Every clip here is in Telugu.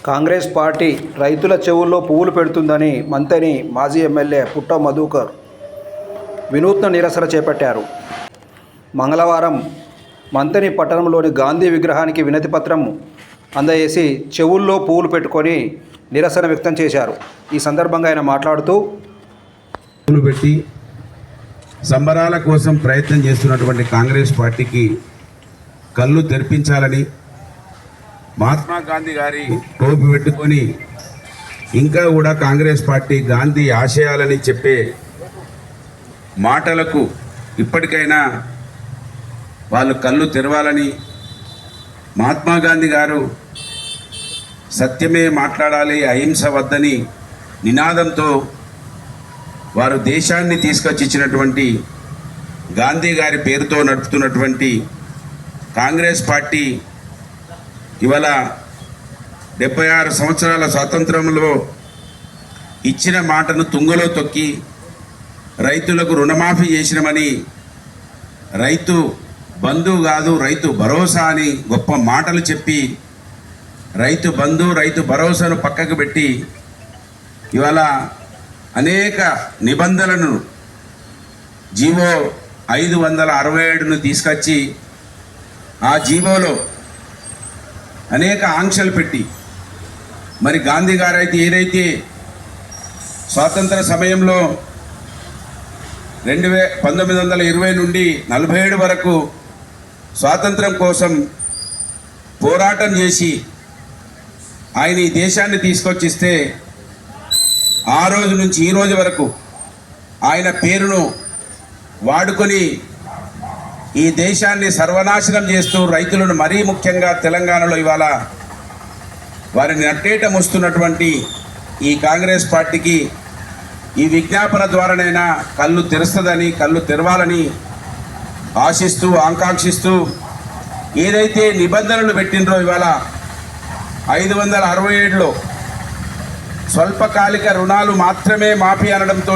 కాంగ్రెస్ పార్టీ రైతుల చెవుల్లో పువ్వులు పెడుతుందని మంతని మాజీ ఎమ్మెల్యే పుట్ట మధుకర్ వినూత్న నిరసన చేపట్టారు. మంగళవారం మంతని పట్టణంలోని గాంధీ విగ్రహానికి వినతిపత్రం అందజేసి చెవుల్లో పువ్వులు పెట్టుకొని నిరసన వ్యక్తం చేశారు. ఈ సందర్భంగా ఆయన మాట్లాడుతూ పెట్టి సంబరాల కోసం ప్రయత్నం చేస్తున్నటువంటి కాంగ్రెస్ పార్టీకి కళ్ళు తెరిపించాలని, మహాత్మా గాంధీ గారి టోపీ పెట్టుకొని ఇంకా కూడా కాంగ్రెస్ పార్టీ గాంధీ ఆశయాలని చెప్పే మాటలకు ఇప్పటికైనా వాళ్ళు కళ్ళు తెరవాలని, మహాత్మా గాంధీ గారు సత్యమే మాట్లాడాలి, అహింస వద్దని నినాదంతో వారు దేశాన్ని తీసుకొచ్చి ఇచ్చినటువంటి గాంధీ గారి పేరుతో నడుపుతున్నటువంటి కాంగ్రెస్ పార్టీ ఇవాళ 76 సంవత్సరాల స్వాతంత్రంలో ఇచ్చిన మాటను తుంగలో తొక్కి రైతులకు రుణమాఫీ చేసినామని, రైతు బంధు కాదు రైతు భరోసా అని గొప్ప మాటలు చెప్పి రైతు బంధు రైతు భరోసాను పక్కకు పెట్టి ఇవాళ అనేక నిబంధనలను జీవో 567ను తీసుకొచ్చి ఆ జీవోలో అనేక ఆంక్షలు పెట్టి మరి గాంధీ గారు అయితే ఏదైతే స్వాతంత్ర సమయంలో 1920 నుండి 47 వరకు స్వాతంత్రం కోసం పోరాటం చేసి ఆయన ఈ దేశాన్ని తీసుకొచ్చిస్తే ఆ రోజు నుంచి ఈ రోజు వరకు ఆయన పేరును వాడుకొని ఈ దేశాన్ని సర్వనాశనం చేస్తూ రైతులను మరీ ముఖ్యంగా తెలంగాణలో ఇవాళ వారిని నట్టేట మోస్తున్నటువంటి ఈ కాంగ్రెస్ పార్టీకి ఈ విజ్ఞాపన ద్వారానైనా కళ్ళు తెరుస్తుందని, కళ్ళు తెరవాలని ఆశిస్తూ ఆకాంక్షిస్తూ ఏదైతే నిబంధనలు పెట్టినరో ఇవాళ 567లో స్వల్పకాలిక రుణాలు మాత్రమే మాఫీ అనడంతో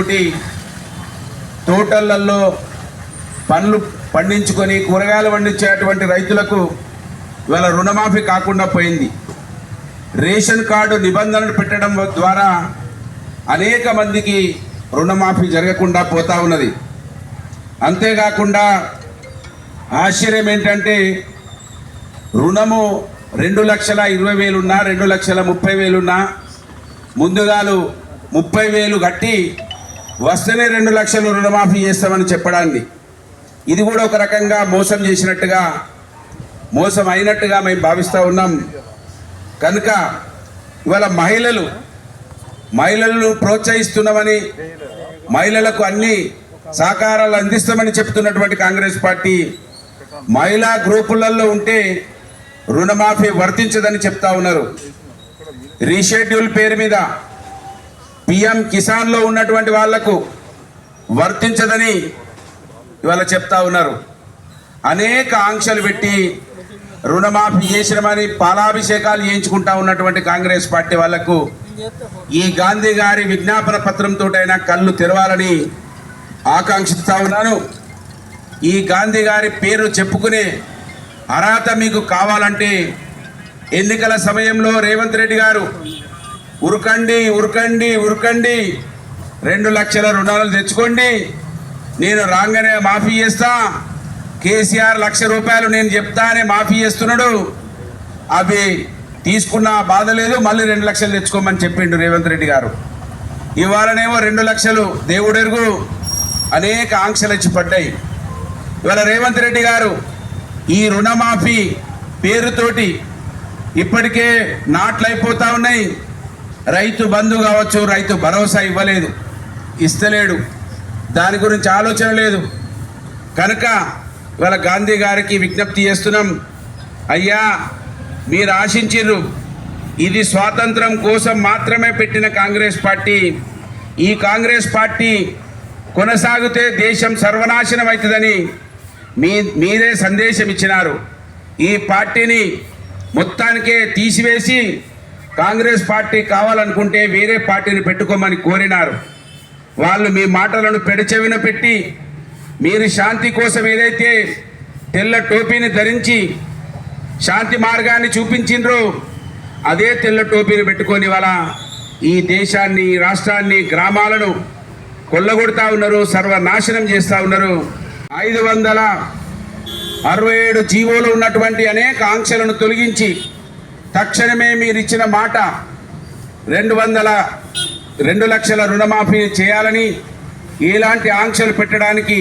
తోటలలో పండ్లు పండించుకొని కూరగాయలు పండించేటువంటి రైతులకు ఇవాళ రుణమాఫీ కాకుండా పోయింది. రేషన్ కార్డు నిబంధనలు పెట్టడం ద్వారా అనేక మందికి రుణమాఫీ జరగకుండా పోతా ఉన్నది. అంతేకాకుండా ఆశ్చర్యం ఏంటంటే రుణము 2,20,000 ఉన్నా 2,30,000 ఉన్నా ముందుగాలు 30,000 కట్టి వస్తేనే 2 లక్షలు రుణమాఫీ చేస్తామని చెప్పడాన్ని, ఇది కూడా ఒక రకంగా మోసం చేసినట్టుగా, మోసం అయినట్టుగా మేము భావిస్తూ ఉన్నాం. కనుక ఇవాళ మహిళలను ప్రోత్సహిస్తున్నామని, మహిళలకు అన్ని సహకారాలు అందిస్తామని చెప్తున్నటువంటి కాంగ్రెస్ పార్టీ మహిళా గ్రూపులలో ఉంటే రుణమాఫీ వర్తించదని చెప్తా ఉన్నారు. రీషెడ్యూల్ పేరు మీద పిఎం కిసాన్లో ఉన్నటువంటి వాళ్లకు వర్తించదని ఇవాళ చెప్తా ఉన్నారు. అనేక ఆంక్షలు పెట్టి రుణమాఫీ చేసినమని పాలాభిషేకాలు చేయించుకుంటా ఉన్నటువంటి కాంగ్రెస్ పార్టీ వాళ్లకు ఈ గాంధీ గారి విజ్ఞాపన పత్రంతోటైనా కళ్ళు తెరవాలని ఆకాంక్షిస్తూ ఉన్నాను. ఈ గాంధీ గారి పేరు చెప్పుకునే అర్హత మీకు కావాలంటే ఎన్నికల సమయంలో రేవంత్ రెడ్డి గారు ఉరకండి 2 లక్షల రుణాలు తెచ్చుకోండి, నేను రాగానే మాఫీ చేస్తా, కేసీఆర్ ₹1,00,000 నేను చెప్తా అని మాఫీ చేస్తున్నాడు, అవి తీసుకున్న బాధ లేదు, మళ్ళీ 2 లక్షలు తెచ్చుకోమని చెప్పిండు రేవంత్ రెడ్డి గారు. ఇవాళనేమో 2 లక్షలు దేవుడెరుగు అనేక ఆంక్షలు ఇచ్చి పడ్డాయి. ఇవాళ రేవంత్ రెడ్డి గారు ఈ రుణమాఫీ పేరుతోటి ఇప్పటికే నాట్లు అయిపోతూ ఉన్నాయి. రైతు బంధు కావచ్చు, రైతు భరోసా ఇవ్వలేదు, ఇస్తలేడు, దాని గురించి ఆలోచన లేదు. కనుక ఇవాళ గాంధీ గారికి విజ్ఞప్తి చేస్తున్నాం, అయ్యా మీరు ఆశించిర్రు, ఇది స్వాతంత్రం కోసం మాత్రమే పెట్టిన కాంగ్రెస్ పార్టీ, ఈ కాంగ్రెస్ పార్టీ కొనసాగితే దేశం సర్వనాశనం అవుతుందని మీరే సందేశం ఇచ్చినారు. ఈ పార్టీని మొత్తానికే తీసివేసి కాంగ్రెస్ పార్టీ కావాలనుకుంటే వేరే పార్టీని పెట్టుకోమని కోరినారు. వాళ్ళు మీ మాటలను పెడచెవిన పెట్టి మీరు శాంతి కోసం ఏదైతే తెల్ల టోపీని ధరించి శాంతి మార్గాన్ని చూపించిండ్రో అదే తెల్ల టోపీలు పెట్టుకొని వాళ్ళ ఈ దేశాన్ని, ఈ రాష్ట్రాన్ని, గ్రామాలను కొల్లగొడతా ఉన్నారు, సర్వనాశనం చేస్తూ ఉన్నారు. 567 జీవోలు ఉన్నటువంటి అనేక ఆంక్షలను తొలగించి తక్షణమే మీరు ఇచ్చిన మాట 2 లక్షల రుణమాఫీ చేయాలని, ఎలాంటి ఆంక్షలు పెట్టడానికి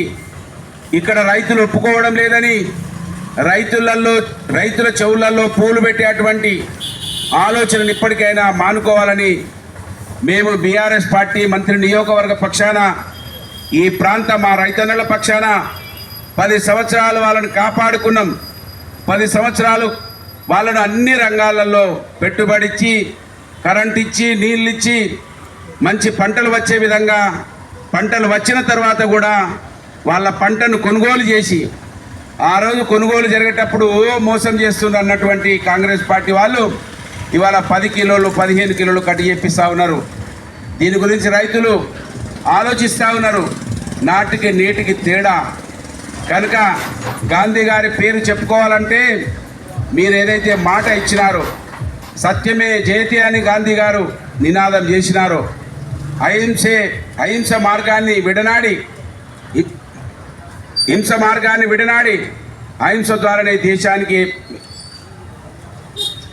ఇక్కడ రైతులు ఒప్పుకోవడం లేదని, రైతుల చెవులలో పూలు పెట్టేటువంటి ఆలోచనను ఇప్పటికైనా మానుకోవాలని మేము బీఆర్ఎస్ పార్టీ మంత్రి నియోజకవర్గ పక్షాన, ఈ ప్రాంత మా రైతన్నల పక్షాన 10 సంవత్సరాలు వాళ్ళని కాపాడుకున్నాం. 10 సంవత్సరాలు వాళ్ళను అన్ని రంగాలలో పెట్టుబడిచ్చి, కరెంట్ ఇచ్చి, నీళ్ళు ఇచ్చి, మంచి పంటలు వచ్చే విధంగా, పంటలు వచ్చిన తర్వాత కూడా వాళ్ళ పంటను కొనుగోలు చేసి, ఆ రోజు కొనుగోలు జరిగేటప్పుడు మోసం చేస్తున్నారు అన్నటువంటి కాంగ్రెస్ పార్టీ వాళ్ళు ఇవాళ 10 కిలోలు 15 కిలోలు కట్టి చెప్పిస్తూ ఉన్నారు. దీని గురించి రైతులు ఆలోచిస్తూ ఉన్నారు. నాటికి నేటికి తేడా కనుక గాంధీ గారి పేరు చెప్పుకోవాలంటే మీరు ఏదైతే మాట ఇచ్చినారో, సత్యమే జయతే అని గాంధీ గారు నినాదం చేసినారో, అహింస మార్గాన్ని విడనాడి అహింస ద్వారానే దేశానికి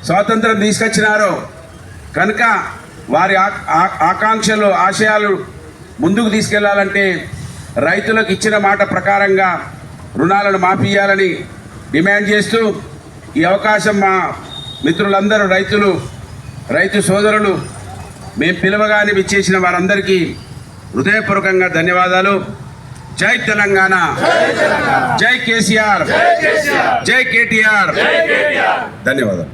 స్వాతంత్రం తీసుకొచ్చినారో కనుక వారి ఆకాంక్షలు, ఆశయాలు ముందుకు తీసుకెళ్లాలంటే రైతులకు ఇచ్చిన మాట ప్రకారంగా రుణాలను మాఫీ చేయాలని డిమాండ్ చేస్తూ, ఈ అవకాశం మా మిత్రులందరూ రైతు సోదరులు మేము పిలవగానే విచ్చేసిన వారందరికీ హృదయపూర్వకంగా ధన్యవాదాలు. జై తెలంగాణ, జై కేసీఆర్, జై కేటీఆర్. ధన్యవాదాలు.